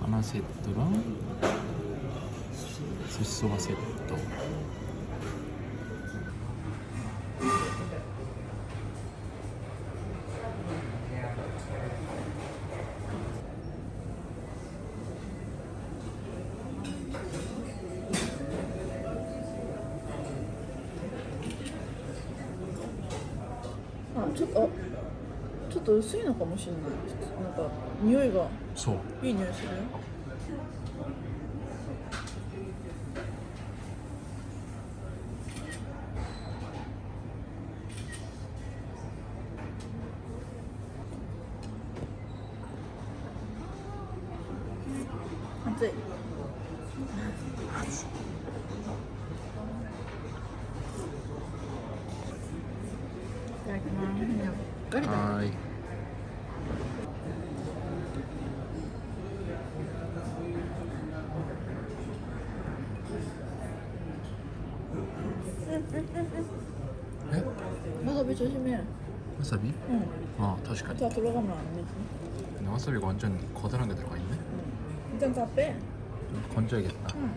花セットが寿司そばセット。ちょっと薄いのかもしれない。なんか匂いがそういい匂いするよ。熱い。いただきます。ガリだ。はい。わさび조심해。 わさび？ああ、確かに。 다 들어가면 안 되지. 근데 와사비가 완전 거대한 게 들어가 있네. 일단 다 빼. 좀 건져야겠다. 응.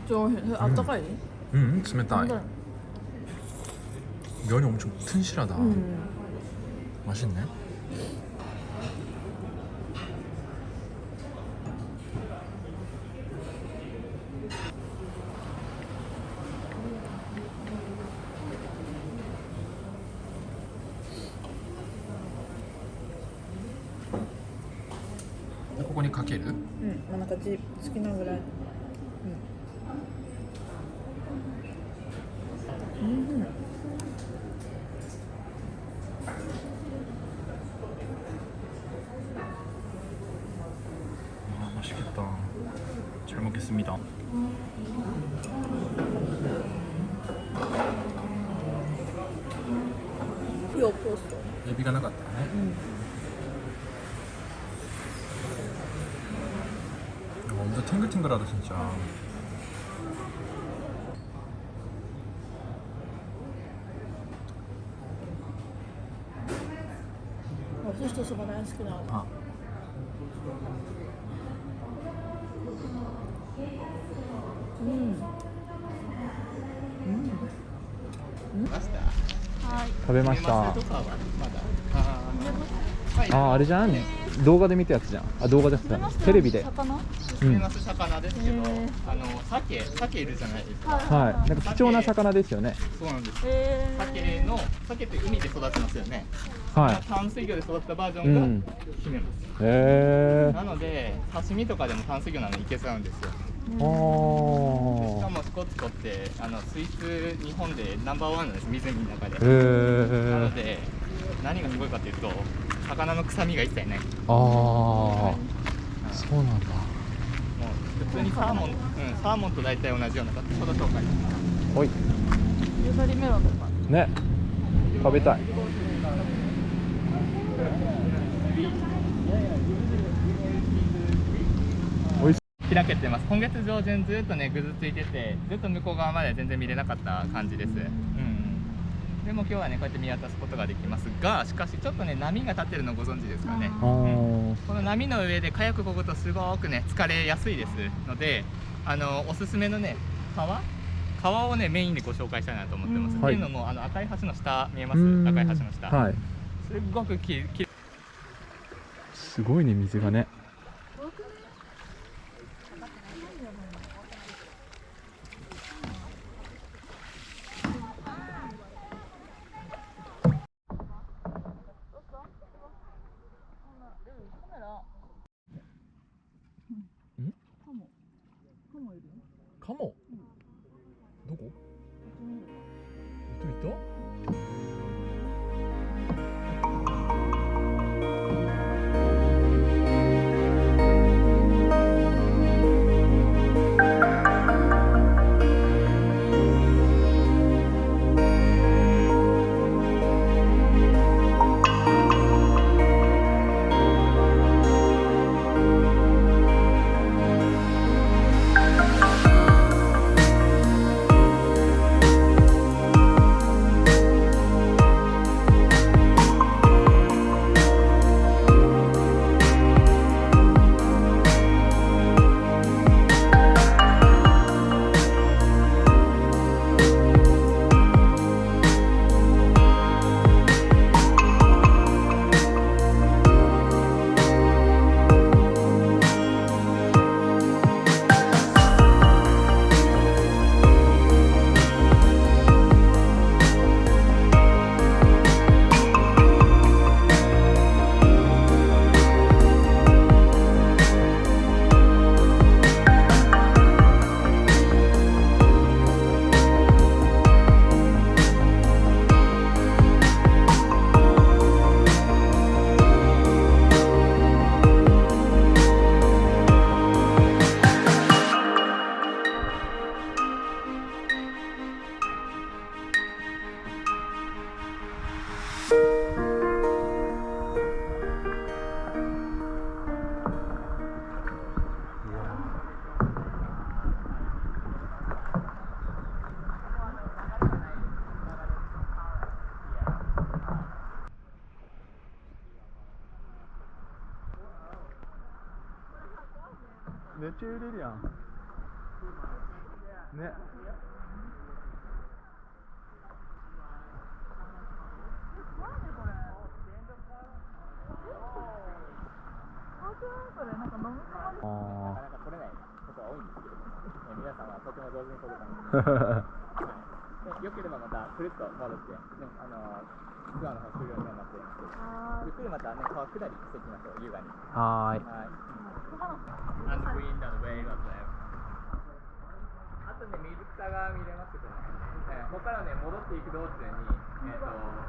저 아따가이.冷たい. 면이 엄청 튼실하다. 맛있네. 이거에 かける? 응, 뭔가 집好きなぐらい. 아, 맛있겠다. 잘 먹겠습니다. 이 없었어. 예비가 나갔다. 완전 탱글탱글하다 진짜.寿司とそば大好きなの。あ。食べました。あ、あれじゃん、動画で見たやつじゃん。あ、動画じゃなくてテレビで。魚ですけど、鮭いるじゃないですか。はい、なんか貴重な魚ですよね。そうなんです。鮭って海で育てますよね。はい。淡水魚で育ったバージョンが姫ます。なので刺身とかでも淡水魚なのにいけちゃうんですよ。しかもスコットって水質日本でナンバーワンなんです、湖の中で。なので何がすごいかというと魚の臭みが一切ない。ああ、そうなんだ。もう普通にサーモンと大体同じような形。紹介。ゆかりメロンとか。ね、食べたい。おいしい。開けてます。今月上旬ずっとねぐずついてて、ずっと向こう側まで全然見れなかった感じです。でも今日はねこうやって見渡すことができますが、しかしちょっとね波が立ってるのご存知ですかね。この波の上でカヤックこぐとすごくね疲れやすいですので、おすすめのね川をねメインでご紹介したいなと思ってます。っていうのも赤い橋の下見えます？赤い橋の下。はい。すっごくすごいね、水がね。カモ？どこ？いた？めっちゃ揺れるやん。ね。なかなか取れないことが多いんですけれども、皆さんはとても上手に取れたので、よければまたくるっと戻って、ね、ツアーの方終了にはなってるんですけど、ゆっくりまたね、川下りしていきましょう、優雅に。はい。And the wind and wave as well. あとね、水草が見れますけどね、ここからね、戻っていく道中に、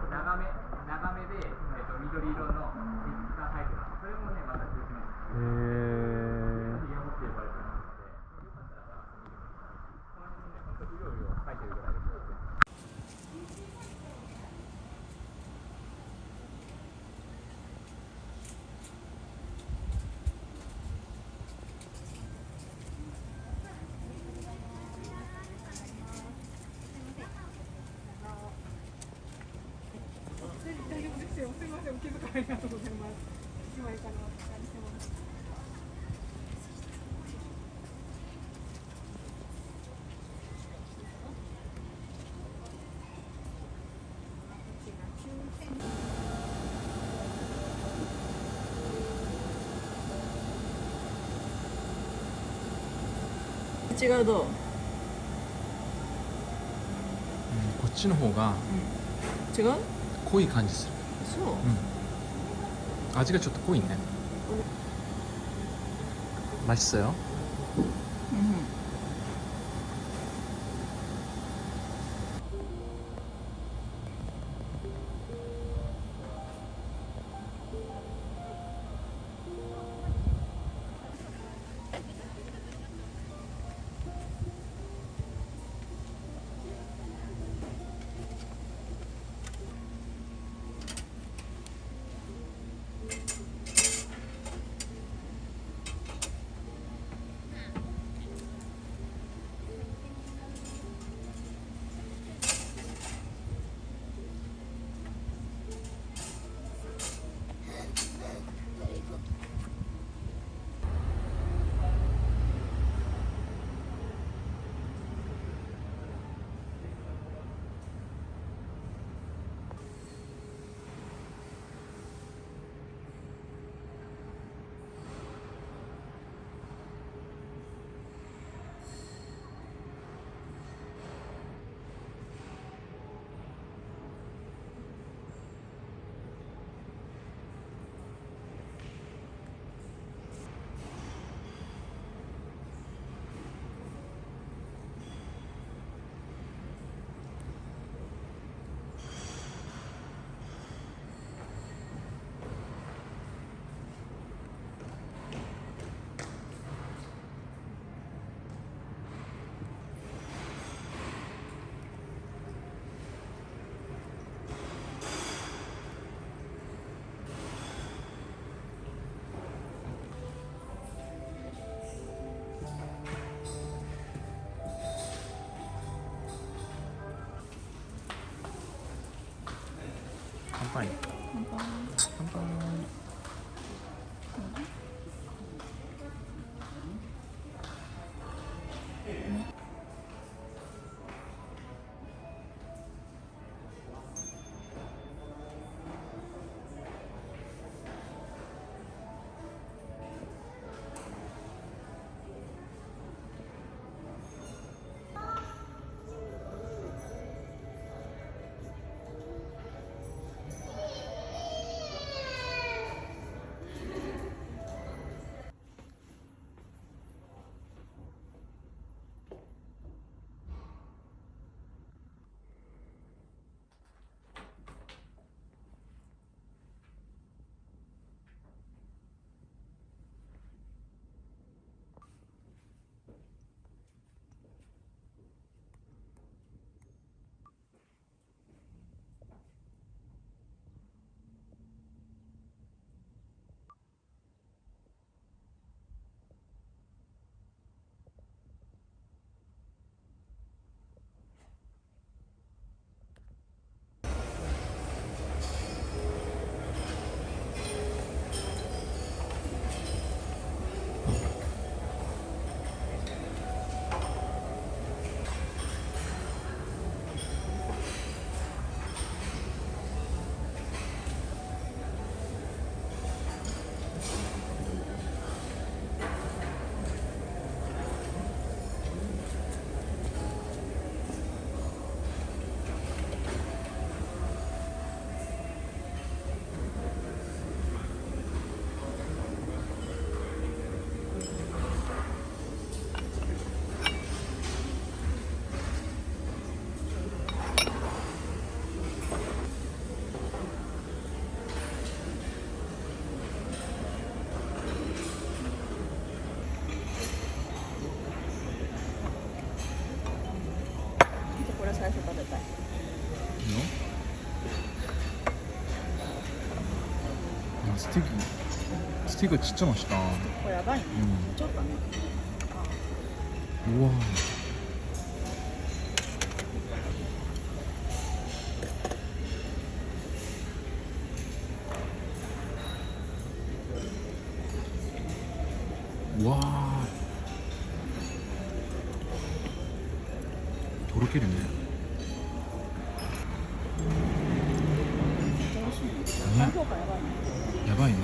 長めで、緑色の水草が生えてます。それもね、また楽しめる。ヒゲモって呼ばれてますので、よかったら見てください。この辺ね、ほんとうようよ生えてるぐらいです。大丈夫ですよ。すみません。お気遣いありがとうございます。1枚からお借りしてます。違うどう？こっちの方が違う？濃い感じする。そう。味がちょっと濃いね。맛있어요？ 乾杯乾杯。乾杯。これ最初食べたい。ステーキちっちゃましたこれやばいね。ちょっとね。うわうわとろけるね。美味しいね。評価やばいね。やばいね。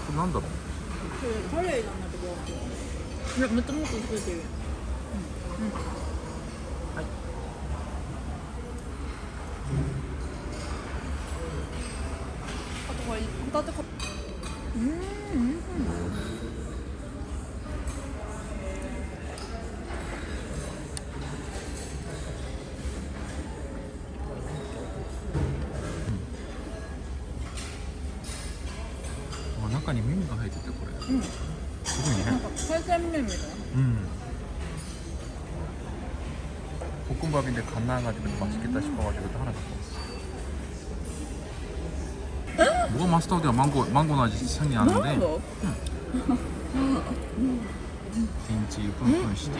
これなんだろう。これカレーなんだけど、いや、もっともっと作ってる。はい。あとこれホタテか。中に麺が入ってて、これすごいね。なんか海鮮麺みたいな。볶음밥인데 간 나와가지고 맛있겠다 싶어가지고 또 하나 갖고 왔어. 뭐가 맛있다고 내가 망고 나지 향이 나는데. 김치 푼푼 시디.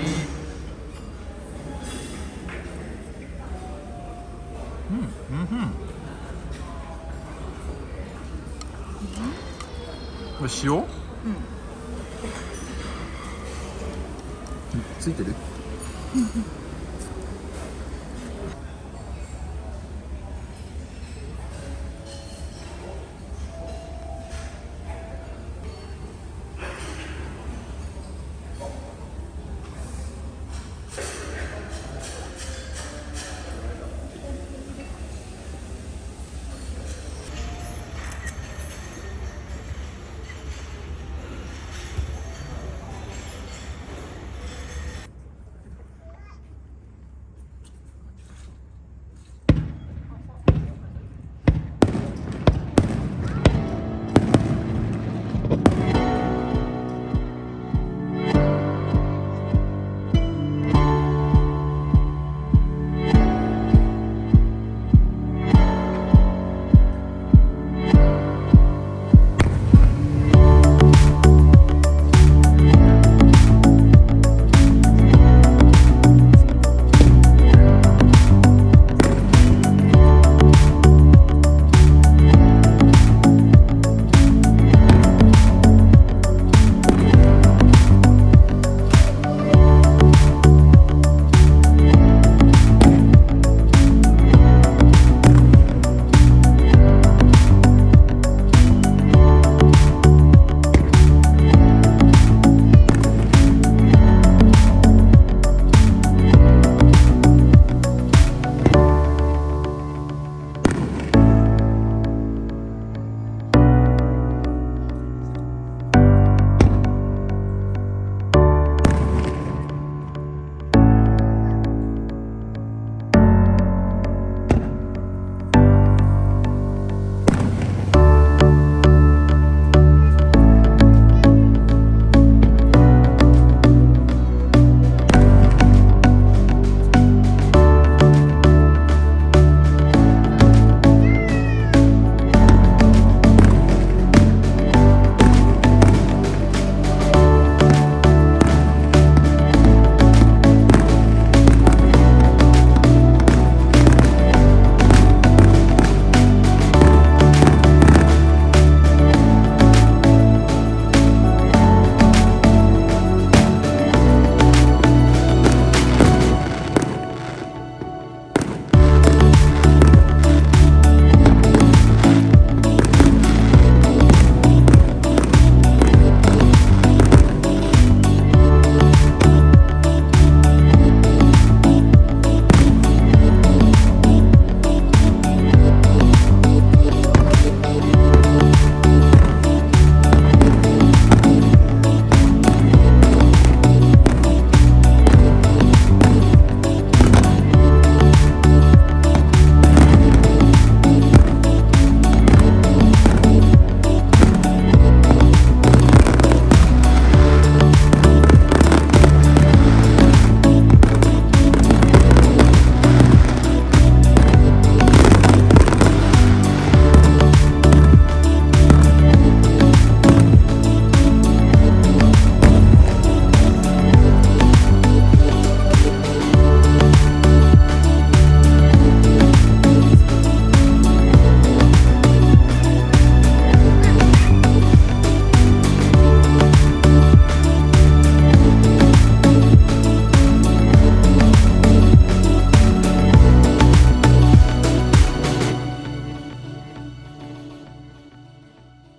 이거塩? ついてる?